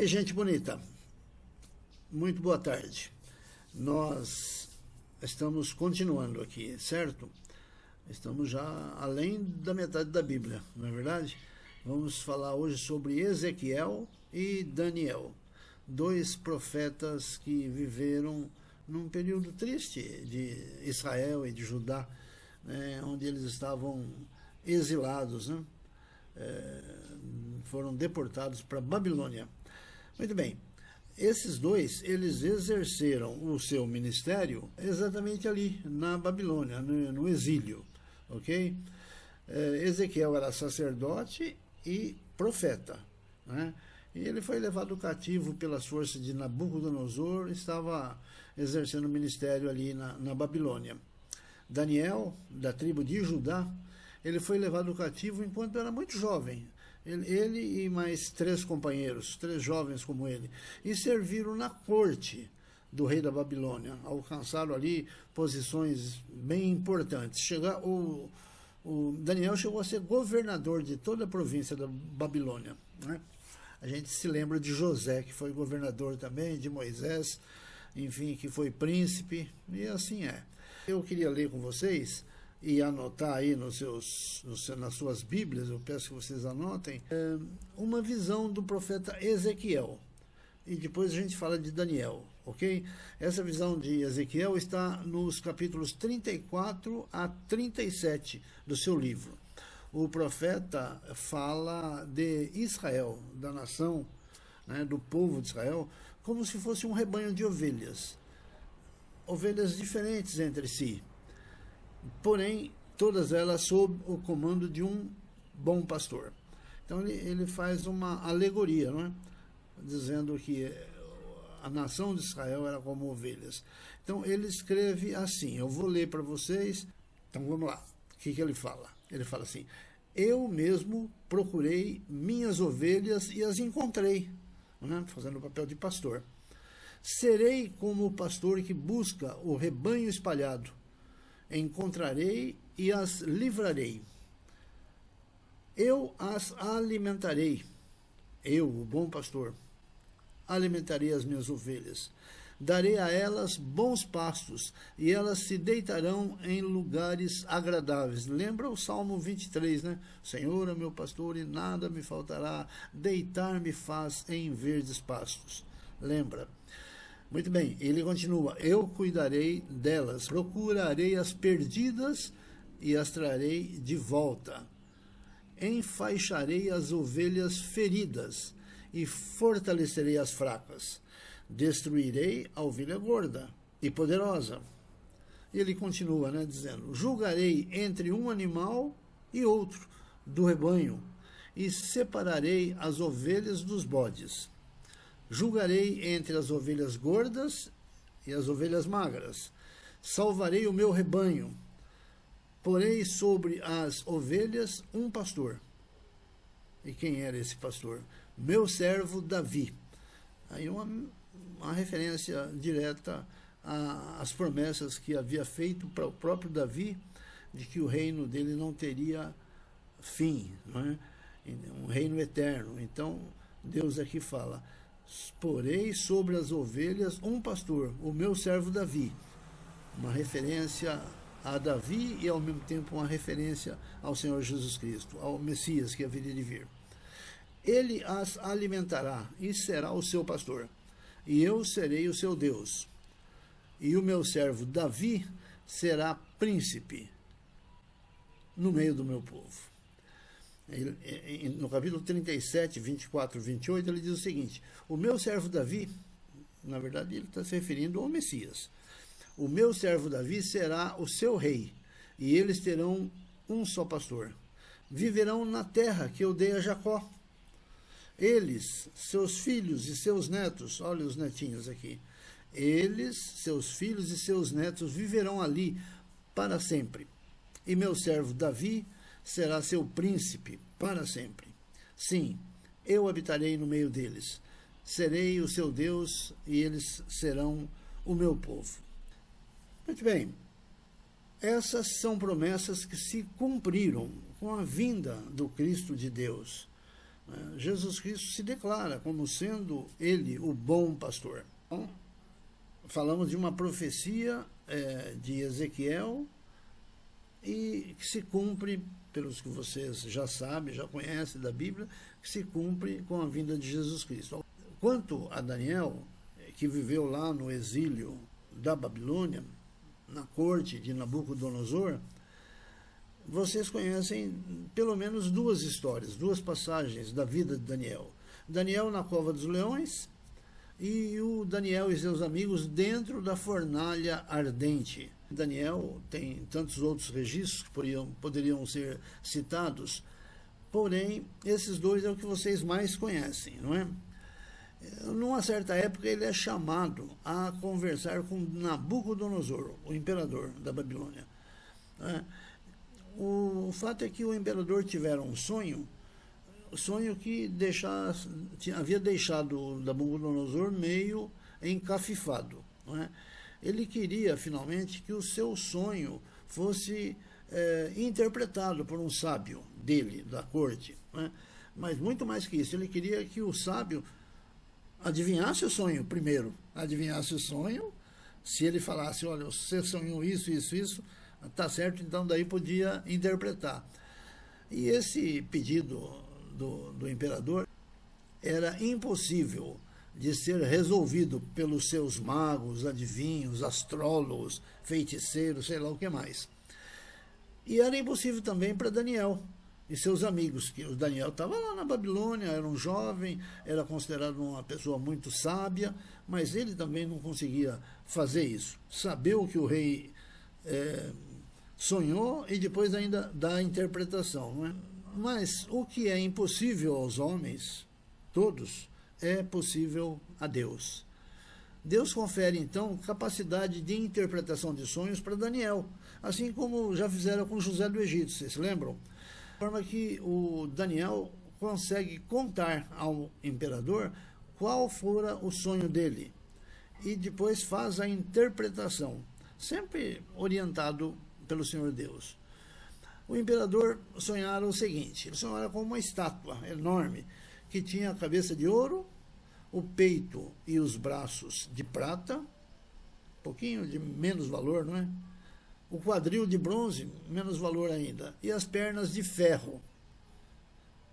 gente bonita, muito boa tarde. Nós estamos continuando aqui, certo? Estamos já além da metade da Bíblia, não é verdade? Vamos falar hoje sobre Ezequiel e Daniel, dois profetas que viveram num período triste de Israel e de Judá, né, onde eles estavam exilados, né? Foram deportados para Babilônia. Muito bem, esses dois, eles exerceram o seu ministério exatamente ali, na Babilônia, no exílio, ok? Ezequiel era sacerdote e profeta, né? E ele foi levado cativo pelas forças de Nabucodonosor, estava exercendo o ministério ali na Babilônia. Daniel, da tribo de Judá, ele foi levado cativo enquanto era muito jovem. Ele e mais 3 companheiros, 3 jovens como ele, e serviram na corte do rei da Babilônia. Alcançaram ali posições bem importantes. O Daniel chegou a ser governador de toda a província da Babilônia, né? A gente se lembra de José, que foi governador também, de Moisés, enfim, que foi príncipe, e assim é. Eu queria ler com vocês e anotar aí nas suas Bíblias, eu peço que vocês anotem, uma visão do profeta Ezequiel. E depois a gente fala de Daniel, ok? Essa visão de Ezequiel está nos capítulos 34 a 37 do seu livro. O profeta fala de Israel, da nação, né, do povo de Israel, como se fosse um rebanho de ovelhas. Ovelhas diferentes entre si, porém, todas elas sob o comando de um bom pastor. Então ele faz uma alegoria, não é? Dizendo que a nação de Israel era como ovelhas. Então ele escreve assim, eu vou ler para vocês. Então vamos lá, o que ele fala? Ele fala assim: eu mesmo procurei minhas ovelhas e as encontrei, né? Fazendo o papel de pastor. Serei como o pastor que busca o rebanho espalhado. Encontrarei e as livrarei. Eu as alimentarei. Eu, o bom pastor, alimentarei as minhas ovelhas. Darei a elas bons pastos, e elas se deitarão em lugares agradáveis. Lembra o Salmo 23, né? Senhor é meu pastor e nada me faltará. Deitar-me faz em verdes pastos. Lembra? Muito bem, ele continua: eu cuidarei delas, procurarei as perdidas e as trarei de volta. Enfaixarei as ovelhas feridas e fortalecerei as fracas. Destruirei a ovelha gorda e poderosa. E ele continua, né, dizendo: julgarei entre um animal e outro do rebanho e separarei as ovelhas dos bodes. Julgarei entre as ovelhas gordas e as ovelhas magras. Salvarei o meu rebanho. Porei sobre as ovelhas um pastor. E quem era esse pastor? Meu servo Davi. Aí uma referência direta às promessas que havia feito para o próprio Davi, de que o reino dele não teria fim, não é? Um reino eterno. Então Deus aqui fala: porei sobre as ovelhas um pastor, o meu servo Davi. Uma referência a Davi e ao mesmo tempo uma referência ao Senhor Jesus Cristo, ao Messias que haveria de vir. Ele as alimentará e será o seu pastor, e eu serei o seu Deus. E o meu servo Davi será príncipe no meio do meu povo. No capítulo 37, 24 e 28, ele diz o seguinte: o meu servo Davi, na verdade ele está se referindo ao Messias, o meu servo Davi será o seu rei, e eles terão um só pastor. Viverão na terra que eu dei a Jacó. Eles, seus filhos e seus netos, olha os netinhos aqui, eles, seus filhos e seus netos viverão ali para sempre. E meu servo Davi será seu príncipe para sempre. Sim, eu habitarei no meio deles. Serei o seu Deus e eles serão o meu povo. Muito bem, essas são promessas que se cumpriram com a vinda do Cristo de Deus. Jesus Cristo se declara como sendo ele o bom pastor. Então, falamos de uma profecia de Ezequiel e que se cumpre, pelos que vocês já sabem, já conhecem da Bíblia, que se cumpre com a vinda de Jesus Cristo. Quanto a Daniel, que viveu lá no exílio da Babilônia, na corte de Nabucodonosor, vocês conhecem pelo menos duas histórias, duas passagens da vida de Daniel. Daniel na cova dos leões e o Daniel e seus amigos dentro da fornalha ardente. Daniel tem tantos outros registros que poderiam ser citados, porém, esses dois é o que vocês mais conhecem, não é? Numa certa época, ele é chamado a conversar com Nabucodonosor, o imperador da Babilônia. O fato é que o imperador tivera um sonho que havia deixado Nabucodonosor meio encafifado. Não é? Ele queria, finalmente, que o seu sonho fosse interpretado por um sábio dele, da corte. Não é? Mas, muito mais que isso, ele queria que o sábio adivinhasse o sonho primeiro. Adivinhasse o sonho, se ele falasse, olha, você sonhou isso, isso, isso, tá certo, então daí podia interpretar. E esse pedido do imperador era impossível de ser resolvido pelos seus magos, adivinhos, astrólogos, feiticeiros, sei lá o que mais. E era impossível também para Daniel e seus amigos, que o Daniel estava lá na Babilônia, era um jovem, era considerado uma pessoa muito sábia, mas ele também não conseguia fazer isso, saber o que o rei sonhou e depois ainda dar a interpretação. Não é? Mas o que é impossível aos homens, todos, é possível a Deus. Deus confere, então, capacidade de interpretação de sonhos para Daniel, assim como já fizeram com José do Egito, vocês se lembram? De forma que o Daniel consegue contar ao imperador qual fora o sonho dele e depois faz a interpretação, sempre orientado pelo Senhor Deus. O imperador sonhara o seguinte, ele sonhara com uma estátua enorme, que tinha a cabeça de ouro, o peito e os braços de prata, um pouquinho de menos valor, não é? O quadril de bronze, menos valor ainda, e as pernas de ferro.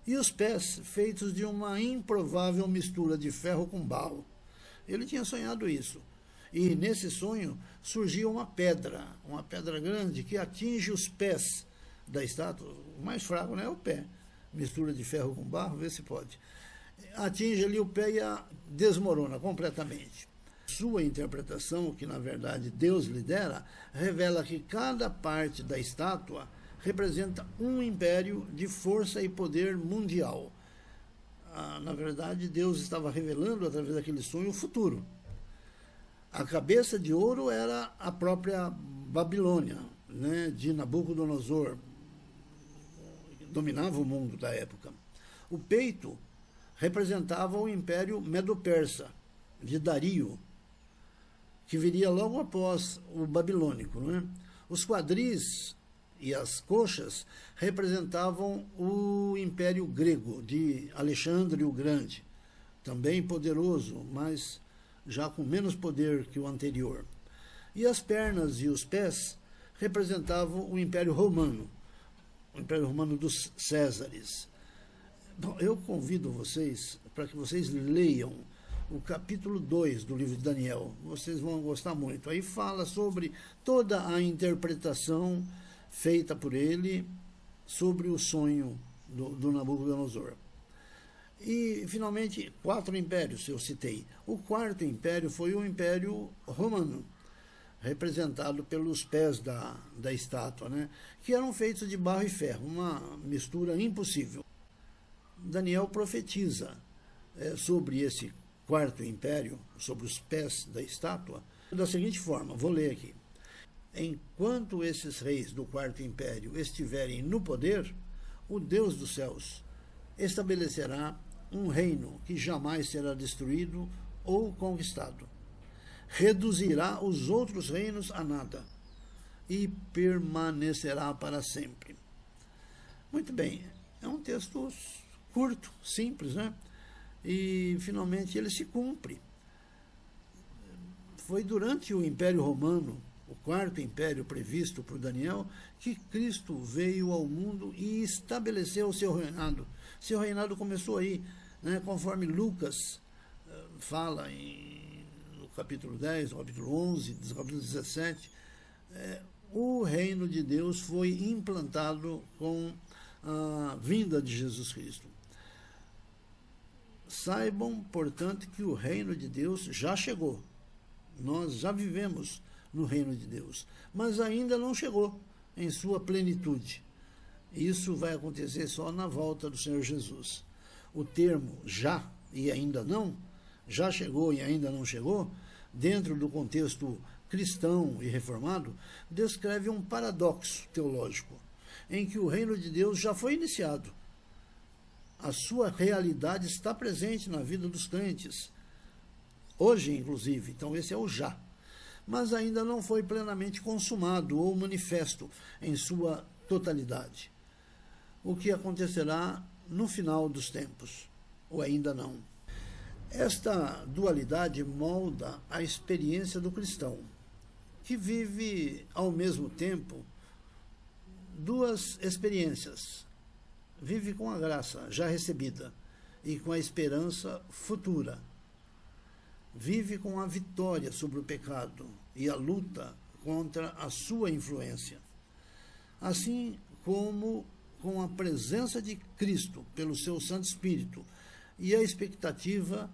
E os pés feitos de uma improvável mistura de ferro com barro. Ele tinha sonhado isso. E nesse sonho surgia uma pedra grande que atinge os pés da estátua. O mais fraco, né, é o pé. Mistura de ferro com barro, vê se pode. Atinge ali o pé e desmorona completamente. Sua interpretação, que na verdade Deus lhe dera, revela que cada parte da estátua representa um império de força e poder mundial. Na verdade, Deus estava revelando através daquele sonho o futuro. A cabeça de ouro era a própria Babilônia, né, de Nabucodonosor, que dominava o mundo da época. O peito representava o Império Medo-Persa, de Dario, que viria logo após o babilônico. Não é? Os quadris e as coxas representavam o Império Grego, de Alexandre o Grande, também poderoso, mas já com menos poder que o anterior. E as pernas e os pés representavam o Império Romano, o Império Romano dos Césares. Bom, eu convido vocês para que vocês leiam o capítulo 2 do livro de Daniel. Vocês vão gostar muito. Aí fala sobre toda a interpretação feita por ele sobre o sonho do Nabucodonosor. E, finalmente, 4 impérios, eu citei. O 4º império foi o Império Romano, representado pelos pés da estátua, né, que eram feitos de barro e ferro, uma mistura impossível. Daniel profetiza sobre esse 4º império, sobre os pés da estátua, da seguinte forma, vou ler aqui. Enquanto esses reis do 4º império estiverem no poder, o Deus dos céus estabelecerá um reino que jamais será destruído ou conquistado. Reduzirá os outros reinos a nada e permanecerá para sempre. Muito bem, é um texto curto, simples, né? E finalmente ele se cumpre. Foi durante o Império Romano, o quarto império previsto por Daniel, que Cristo veio ao mundo e estabeleceu o seu reinado. Seu reinado começou aí, né? Conforme Lucas fala no capítulo 10, no capítulo 11, no capítulo 17, o reino de Deus foi implantado com a vinda de Jesus Cristo. Saibam, portanto, que o reino de Deus já chegou. Nós já vivemos no reino de Deus, mas ainda não chegou em sua plenitude. Isso vai acontecer só na volta do Senhor Jesus. O termo já e ainda não, já chegou e ainda não chegou, dentro do contexto cristão e reformado, descreve um paradoxo teológico, em que o reino de Deus já foi iniciado. A sua realidade está presente na vida dos crentes, hoje inclusive, então esse é o já, mas ainda não foi plenamente consumado ou manifesto em sua totalidade. O que acontecerá no final dos tempos, ou ainda não. Esta dualidade molda a experiência do cristão, que vive ao mesmo tempo duas experiências. Vive com a graça já recebida e com a esperança futura. Vive com a vitória sobre o pecado e a luta contra a sua influência. Assim como com a presença de Cristo pelo seu Santo Espírito e a expectativa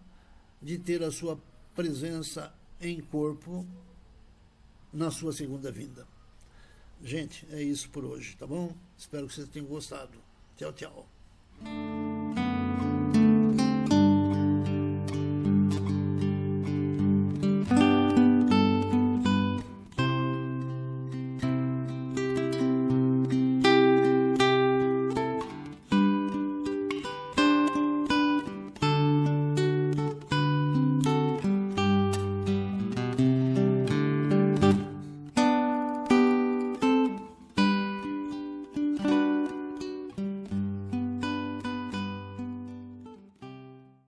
de ter a sua presença em corpo na sua segunda vinda. Gente, é isso por hoje, tá bom? Espero que vocês tenham gostado. Tchau, tchau.